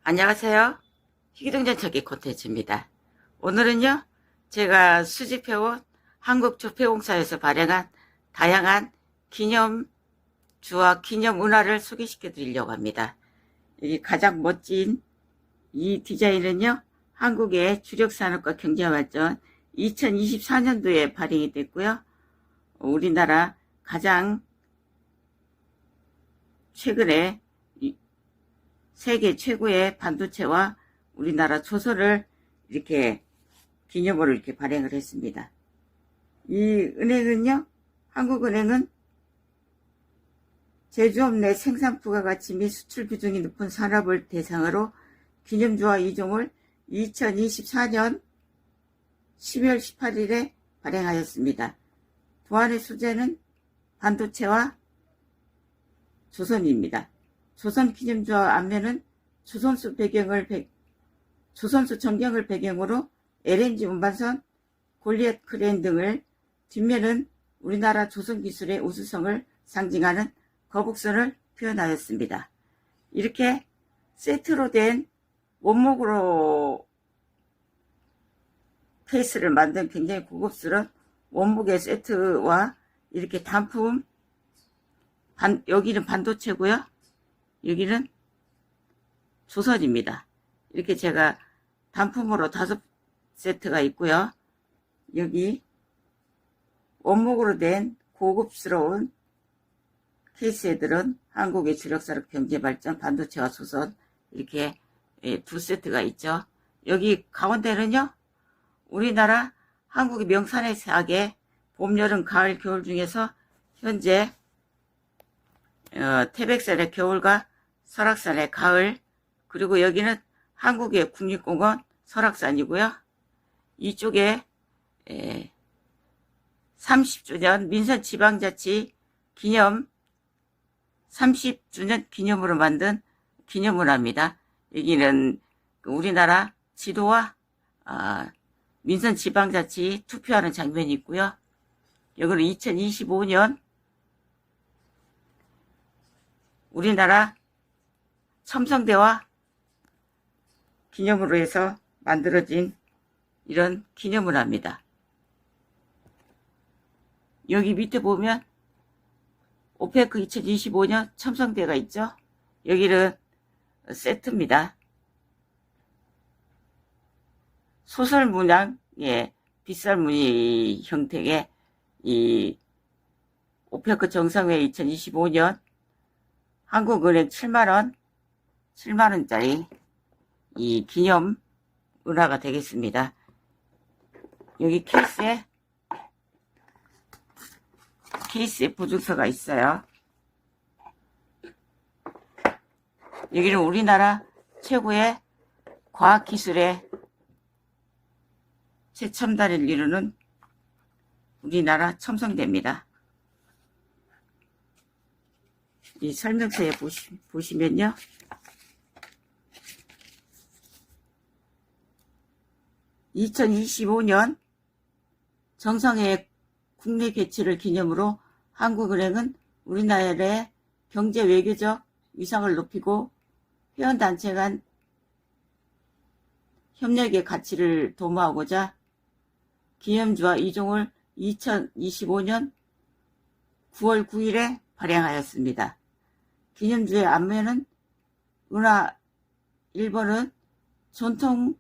안녕하세요. 희귀동전찾기 콘텐츠입니다. 오늘은요, 제가 수집해온 한국조폐공사에서 발행한 다양한 기념주와 기념문화를 소개시켜 드리려고 합니다. 이 가장 멋진 이 디자인은요, 한국의 주력산업과 경제발전 2024년도에 발행이 됐고요. 우리나라 가장 최근에 세계 최고의 반도체와 우리나라 조선을 이렇게 기념으로 이렇게 발행을 했습니다. 이 은행은요, 한국은행은 제조업 내 생산 부가가치 및 수출 비중이 높은 산업을 대상으로 기념주와 이종을 2024년 12월 18일에 발행하였습니다. 도안의 소재는 반도체와 조선입니다. 조선 기념주와 앞면은 조선수 전경을 배경으로 LNG 운반선, 골리앗 크레인 등을, 뒷면은 우리나라 조선 기술의 우수성을 상징하는 거북선을 표현하였습니다. 이렇게 세트로 된 원목으로 케이스를 만든 굉장히 고급스러운 원목의 세트와 이렇게 단품, 여기는 반도체고요. 여기는 조선입니다. 이렇게 제가 단품으로 5세트가 있고요. 여기 원목으로 된 고급스러운 케이스들은 한국의 주력산업 경제발전, 반도체와 조선 이렇게 2세트가 있죠. 여기 가운데는요, 우리나라 한국의 명산의 사계 봄, 여름, 가을, 겨울 중에서 현재 태백산의 겨울과 설악산의 가을, 그리고 여기는 한국의 국립공원 설악산이고요. 이쪽에 30주년 민선지방자치 기념 30주년 기념으로 만든 기념문화입니다. 여기는 우리나라 지도와 민선지방자치 투표하는 장면이 있고요. 여기는 2025년 우리나라 첨성대와 기념으로 해서 만들어진 이런 기념문화입니다. 여기 밑에 보면 오페크 2025년 첨성대가 있죠. 여기는 세트입니다. 소설 문양의 빗살무늬 형태의 이 오페크 정상회 2025년 한국은행 7만원짜리 이 기념 은화가 되겠습니다. 여기 케이스에 보증서가 있어요. 여기는 우리나라 최고의 과학기술의 최첨단을 이루는 우리나라 첨성대입니다. 이 설명서에 보시면요. (2025년) 정상회의 국내 개최를 기념으로 한국은행은 우리나라의 경제 외교적 위상을 높이고 회원단체 간 협력의 가치를 도모하고자 기념주와 이종을 2025년 9월 9일에 발행하였습니다. 기념주의 앞면은 은하 1번은 전통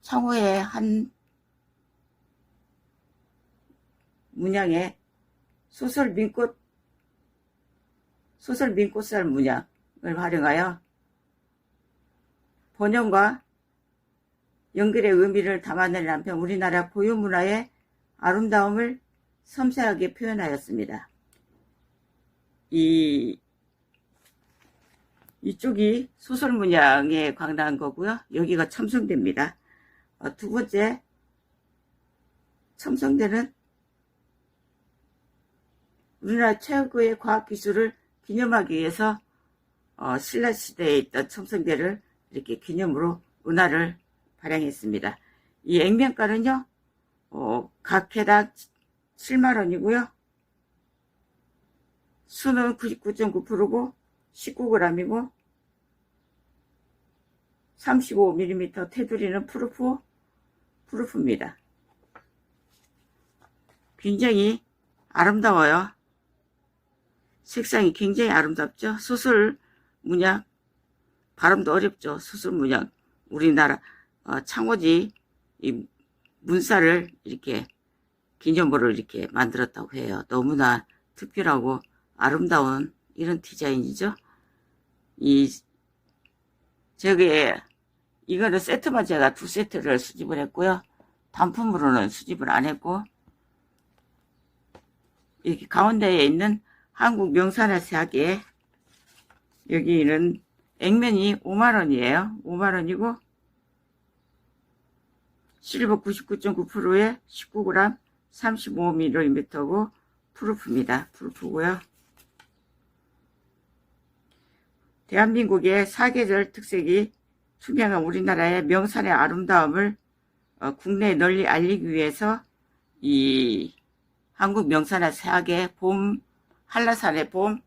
창호의 한 문양의 소설 민꽃살 문양을 활용하여 번영과 연결의 의미를 담아내는 한편 우리나라 고유 문화의 아름다움을 섬세하게 표현하였습니다. 이쪽이 소설 문양에 관한 거고요. 여기가 첨성대입니다. 두 번째 첨성대는 우리나라 최고의 과학기술을 기념하기 위해서 신라시대에 있던 첨성대를 이렇게 기념으로 은화를 발행했습니다. 이 액면가는요, 각 개당 7만원이고요. 수는 99.9%고 19g이고 35mm 테두리는 프루프입니다. 굉장히 아름다워요. 색상이 굉장히 아름답죠. 수술 문양, 발음도 어렵죠. 수술 문양. 우리나라 창호지 이 문살을 이렇게 기념으로 이렇게 만들었다고 해요. 너무나 특별하고 아름다운 이런 디자인이죠. 이거는 세트만 제가 2세트를 수집을 했고요. 단품으로는 수집을 안 했고, 이렇게 가운데에 있는 한국 명산의 세계, 여기는 액면이 5만원이에요. 5만원이고, 실버 99.9%에 19g 35mm 프루프입니다. 프루프고요. 대한민국의 사계절 특색이 투명한 우리나라의 명산의 아름다움을 국내에 널리 알리기 위해서 이 한국 명산의 사계, 봄, 한라산의 봄,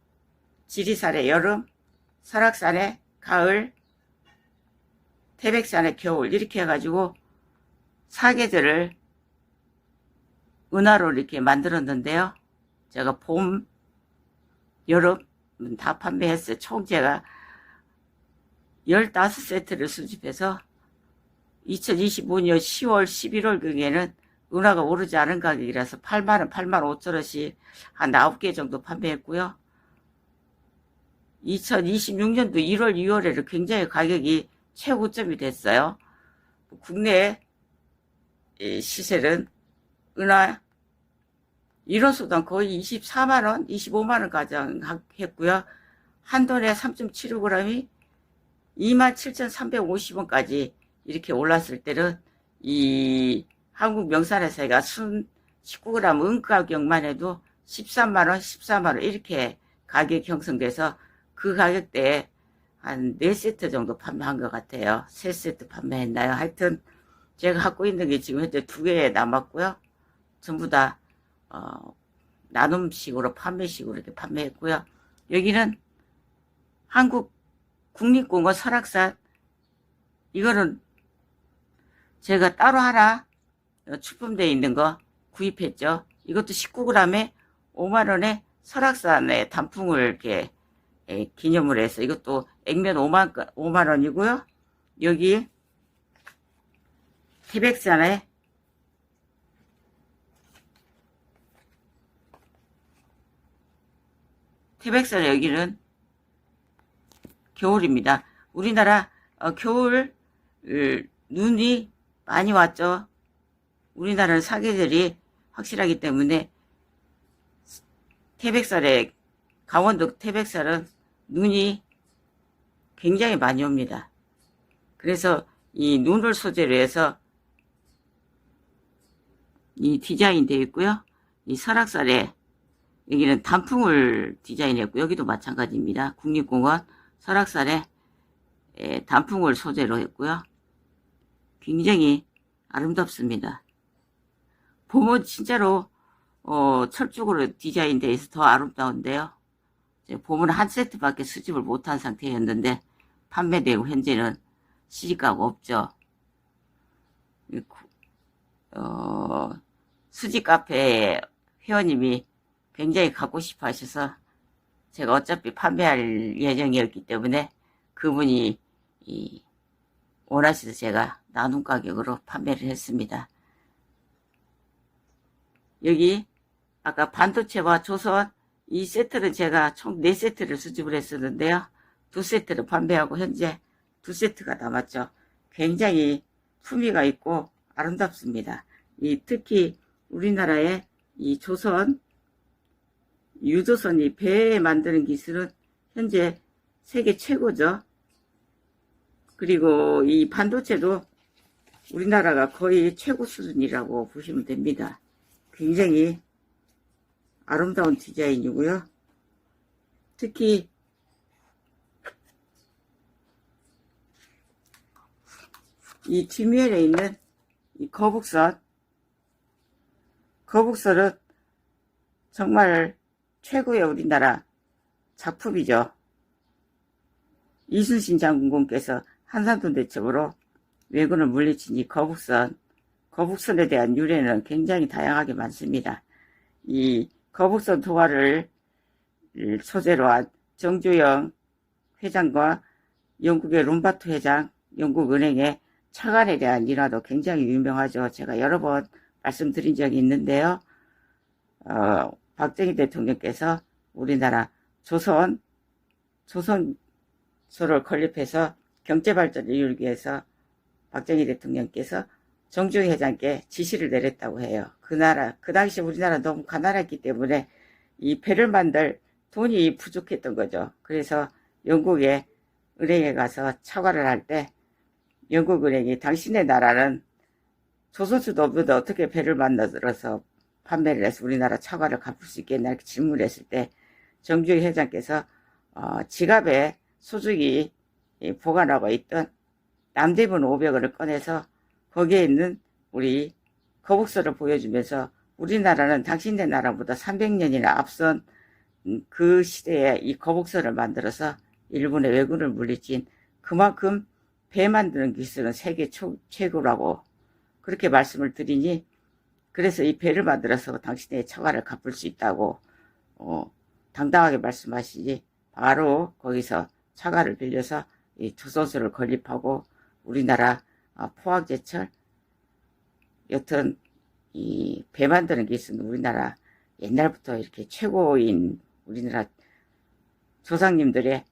지리산의 여름, 설악산의 가을, 태백산의 겨울 이렇게 해가지고 사계절을 은하로 이렇게 만들었는데요. 제가 봄, 여름 다 판매했어요. 총 제가 15세트를 수집해서 2025년 10월, 11월 경에는 은하가 오르지 않은 가격이라서 8만원, 8만 5천원씩 한 9개 정도 판매했고요. 2026년도 1월, 2월에는 굉장히 가격이 최고점이 됐어요. 국내 시세는 은하 1호수당 거의 24만원, 25만원 가량 했고요. 한 돈에 3.75g이 27,350원까지 이렇게 올랐을 때는 이 한국 명산에서가 순 19g 은가격만 해도 13만원, 14만원 이렇게 가격이 형성돼서 그 가격대에 한 4세트 정도 판매한 것 같아요. 3세트 판매했나요? 하여튼 제가 갖고 있는 게 지금 현재 2개 남았고요. 전부 다 나눔식으로 판매식으로 이렇게 판매했고요. 여기는 한국 국립공원 설악산, 이거는 제가 따로 하나 출품되어 있는 거 구입했죠. 이것도 19g에 5만원에 설악산의 단풍을 이렇게 기념을 해서 이것도 액면 5만원이고요. 여기 태백산에 여기는 겨울입니다. 우리나라 겨울 눈이 많이 왔죠. 우리나라는 사계절이 확실하기 때문에 강원도 태백산은 눈이 굉장히 많이 옵니다. 그래서 이 눈을 소재로 해서 이 디자인 되어 있고요. 이 설악산에 여기는 단풍을 디자인했고 여기도 마찬가지입니다. 국립공원 설악산에 단풍을 소재로 했고요. 굉장히 아름답습니다. 봄은 진짜로 철쭉으로 디자인되어 있어서 더 아름다운데요. 봄은 한 세트밖에 수집을 못한 상태였는데 판매되고 현재는 시집가가 없죠. 수집 카페 회원님이 굉장히 갖고 싶어 하셔서 제가 어차피 판매할 예정이었기 때문에 그분이 원하셔서 제가 나눔 가격으로 판매를 했습니다. 여기 아까 반도체와 조선 이 세트는 제가 총 4세트를 수집을 했었는데요. 2세트를 판매하고 현재 2세트가 남았죠. 굉장히 품위가 있고 아름답습니다. 특히 우리나라의 이 조선, 유조선이 배 만드는 기술은 현재 세계 최고죠. 그리고 이 반도체도 우리나라가 거의 최고 수준이라고 보시면 됩니다. 굉장히 아름다운 디자인이고요. 특히 이 뒷면에 있는 이 거북선은 정말 최고의 우리나라 작품이죠. 이순신 장군께서 한산도 대첩으로 왜군을 물리친 이 거북선에 대한 유래는 굉장히 다양하게 많습니다. 이 거북선 통화를 소재로 한 정주영 회장과 영국의 룸바트 회장, 영국은행의 차관에 대한 일화도 굉장히 유명하죠. 제가 여러 번 말씀드린 적이 있는데요. 박정희 대통령께서 우리나라 조선소를 건립해서 경제발전을 이루기 위해서 박정희 대통령께서 정주영 회장께 지시를 내렸다고 해요. 그 당시 우리나라 너무 가난했기 때문에 이 배를 만들 돈이 부족했던 거죠. 그래서 영국의 은행에 가서 차관을 할 때 영국은행이 당신의 나라는 조선수도 없는데 어떻게 배를 만들어서 판매를 해서 우리나라 차관을 갚을 수 있겠나 이렇게 질문했을 때 정주영 회장께서 지갑에 소중히 보관하고 있던 남대문 500원을 꺼내서 거기에 있는 우리 거북선을 보여주면서 우리나라는 당신네 나라보다 300년이나 앞선 그 시대에 이 거북선을 만들어서 일본의 왜군을 물리친 그만큼 배 만드는 기술은 세계 최고라고 그렇게 말씀을 드리니 그래서 이 배를 만들어서 당신의 차관을 갚을 수 있다고 당당하게 말씀하시니 바로 거기서 차관을 빌려서 이 조선소를 건립하고 우리나라 포항제철 여튼 이 배 만드는 기술은 우리나라 옛날부터 이렇게 최고인 우리나라 조상님들의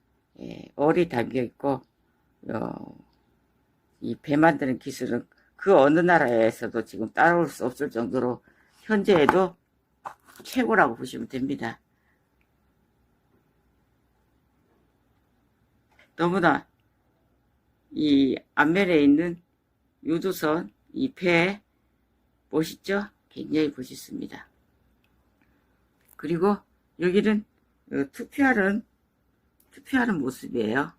얼이 담겨 있고 이 배 만드는 기술은 그 어느 나라에서도 지금 따라올 수 없을 정도로 현재에도 최고라고 보시면 됩니다. 너무나 이 앞면에 있는 유도선 이 배 멋있죠? 굉장히 멋있습니다. 그리고 여기는 투표하는 모습이에요.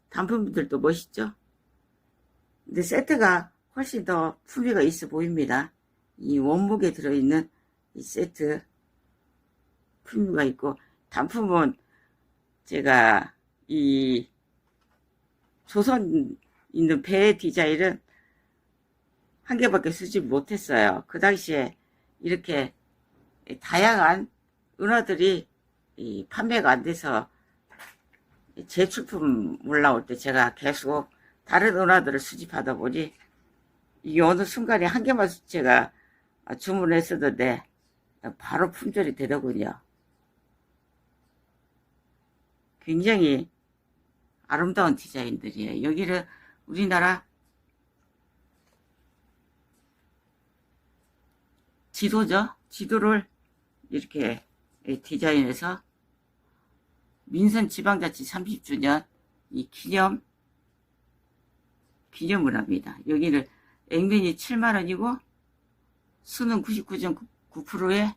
단품들도 멋있죠? 근데 세트가 훨씬 더 품위가 있어 보입니다. 이 원목에 들어있는 이 세트 품위가 있고 단품은 제가 이 조선 있는 배 디자인은 한 개밖에 쓰지 못했어요. 그 당시에 이렇게 다양한 은어들이 판매가 안 돼서 재출품 올라올 때 제가 계속 다른 은어들을 수집하다 보니 이 어느 순간에 한 개만 제가 주문했었는데 바로 품절이 되더군요. 굉장히 아름다운 디자인들이에요. 여기는 우리나라 지도죠. 지도를 이렇게 디자인해서 민선지방자치 30주년 이 기념을 합니다. 여기는 액면이 7만원이고 수능 99.9%에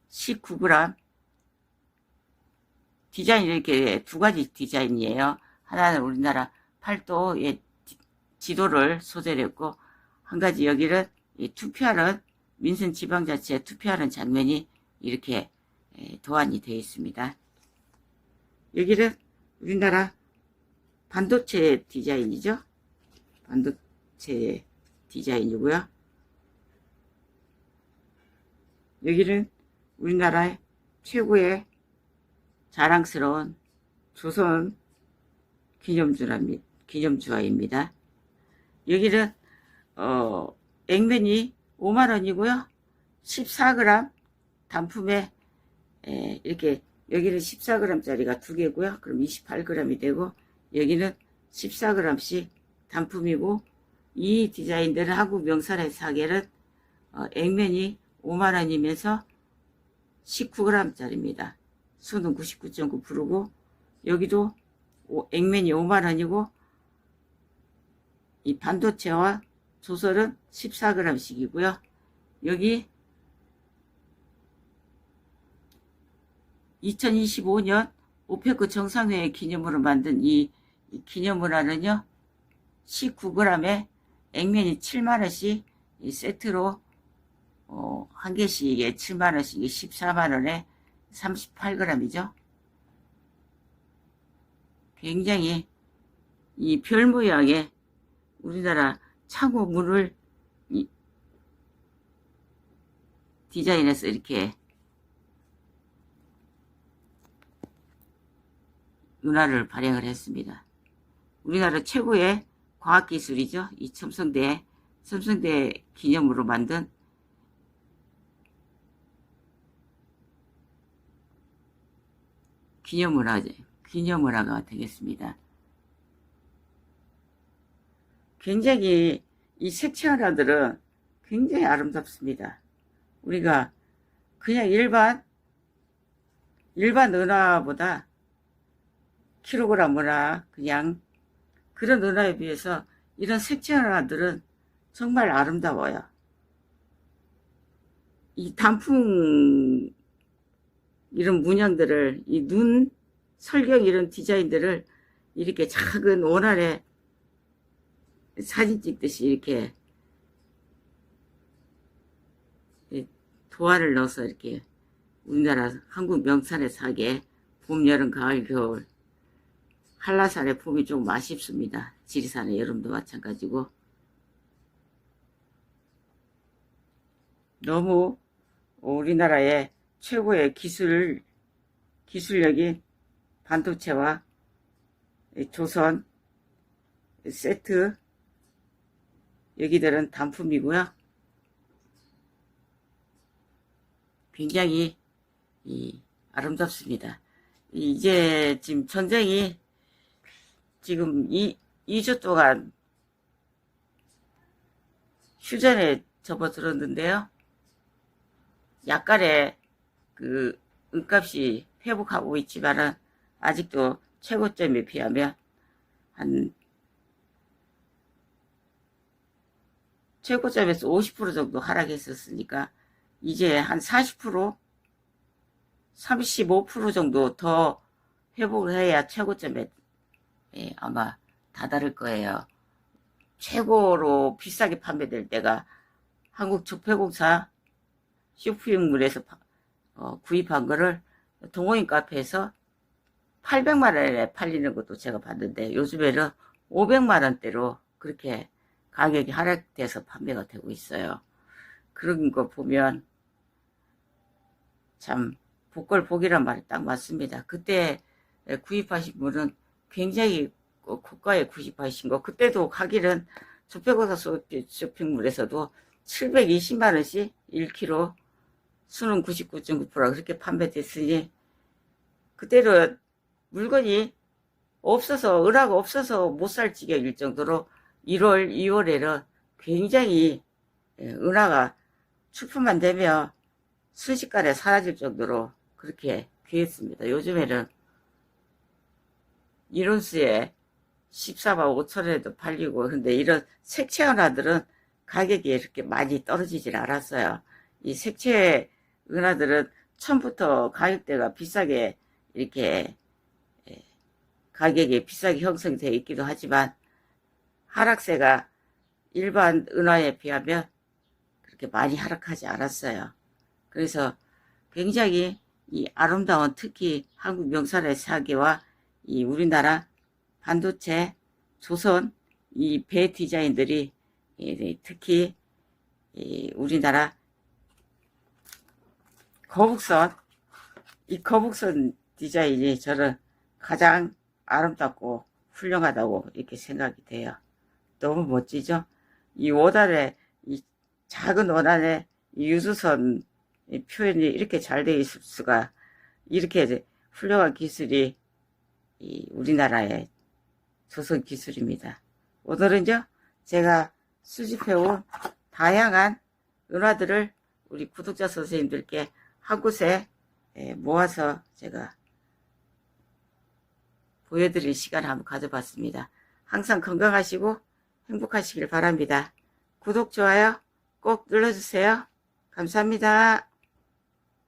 19g 디자인이 이렇게 두 가지 디자인이에요. 하나는 우리나라 팔도의 지도를 소재로 했고 한 가지 여기는 이 투표하는 민선지방자치에 투표하는 장면이 이렇게 도안이 되어 있습니다. 여기는 우리나라 반도체 디자인이죠. 반도체 디자인이고요. 여기는 우리나라의 최고의 자랑스러운 조선 기념주화입니다. 여기는 액면이 5만원이고요. 14g 단품에 이렇게 여기는 14g짜리가 두 개고요. 그럼 28g이 되고 여기는 14g씩 단품이고 이 디자인들은 한국 명산의 사계는 액면이 5만원이면서 19g짜리입니다. 수는 99.9%고 여기도 액면이 5만원이고 이 반도체와 조설은 14g씩이고요. 여기 2025년 오페크 정상회의 기념으로 만든 이 기념문화는요 19g에 액면이 7만원씩 이 세트로 한 개씩에 7만원씩 14만원에 38g이죠. 굉장히 이 별 모양의 우리나라 창호 문을 디자인해서 이렇게 은화를 발행을 했습니다. 우리나라 최고의 과학기술이죠. 이 첨성대 기념으로 만든 기념문화가 되겠습니다. 굉장히 이 색채 하나들은 굉장히 아름답습니다. 우리가 그냥 일반 은화보다 킬로그램 은화 그냥 그런 은화에 비해서 이런 색채 은화들은 정말 아름다워요. 이 단풍 이런 문양들을 이 눈 설경 이런 디자인들을 이렇게 작은 원안에 사진 찍듯이 이렇게 도화를 넣어서 이렇게 우리나라 한국 명산의 사계 봄, 여름, 가을, 겨울 한라산의 봄이 조금 아쉽습니다. 지리산의 여름도 마찬가지고 너무 우리나라의 최고의 기술력인 반도체와 조선 세트 여기들은 단품이고요. 굉장히 아름답습니다. 이제 지금 전쟁이 지금 2주 동안 휴전에 접어들었는데요. 약간의 그 은값이 회복하고 있지만은 아직도 최고점에 비하면 최고점에서 50% 정도 하락했었으니까 이제 한 40%, 35% 정도 더 회복을 해야 최고점에 아마 다다를 거예요. 최고로 비싸게 판매될 때가 한국적폐공사 쇼핑몰에서 구입한 거를 동호인 카페에서 800만원에 팔리는 것도 제가 봤는데 요즘에는 500만원대로 그렇게 가격이 하락돼서 판매가 되고 있어요. 그런 거 보면 참 복걸복이란 말이 딱 맞습니다. 그때 구입하신 분은 굉장히 고가에 구입하신 거, 그때도 가격은 적폐공사 쇼핑몰에서도 720만원씩 1kg 수능 99.9% 그렇게 판매됐으니 그때는 물건이 없어서 은하가 없어서 못 살 지경일 정도로 1월 2월에는 굉장히 은하가 출품만 되면 순식간에 사라질 정도로 그렇게 귀했습니다. 요즘에는 1온스에 14만 5천원에도 팔리고 근데 이런 색채 은하들은 가격이 이렇게 많이 떨어지질 않았어요. 이 색채 은하들은 처음부터 가격대가 비싸게 이렇게 가격이 비싸게 형성되어 있기도 하지만 하락세가 일반 은하에 비하면 그렇게 많이 하락하지 않았어요. 그래서 굉장히 이 아름다운 특히 한국 명산의 사계와 이 우리나라 반도체 조선 이 배 디자인들이 특히 우리나라 이 거북선 디자인이 저는 가장 아름답고 훌륭하다고 이렇게 생각이 돼요. 너무 멋지죠? 이 5단에 이 작은 원안에 이 유수선 표현이 이렇게 잘 되어 있을 수가 이렇게 훌륭한 기술이 이 우리나라의 조선 기술입니다. 오늘은요 제가 수집해온 다양한 은화들을 우리 구독자 선생님들께 한 곳에 모아서 제가 보여드릴 시간을 한번 가져봤습니다. 항상 건강하시고 행복하시길 바랍니다. 구독, 좋아요 꼭 눌러주세요. 감사합니다.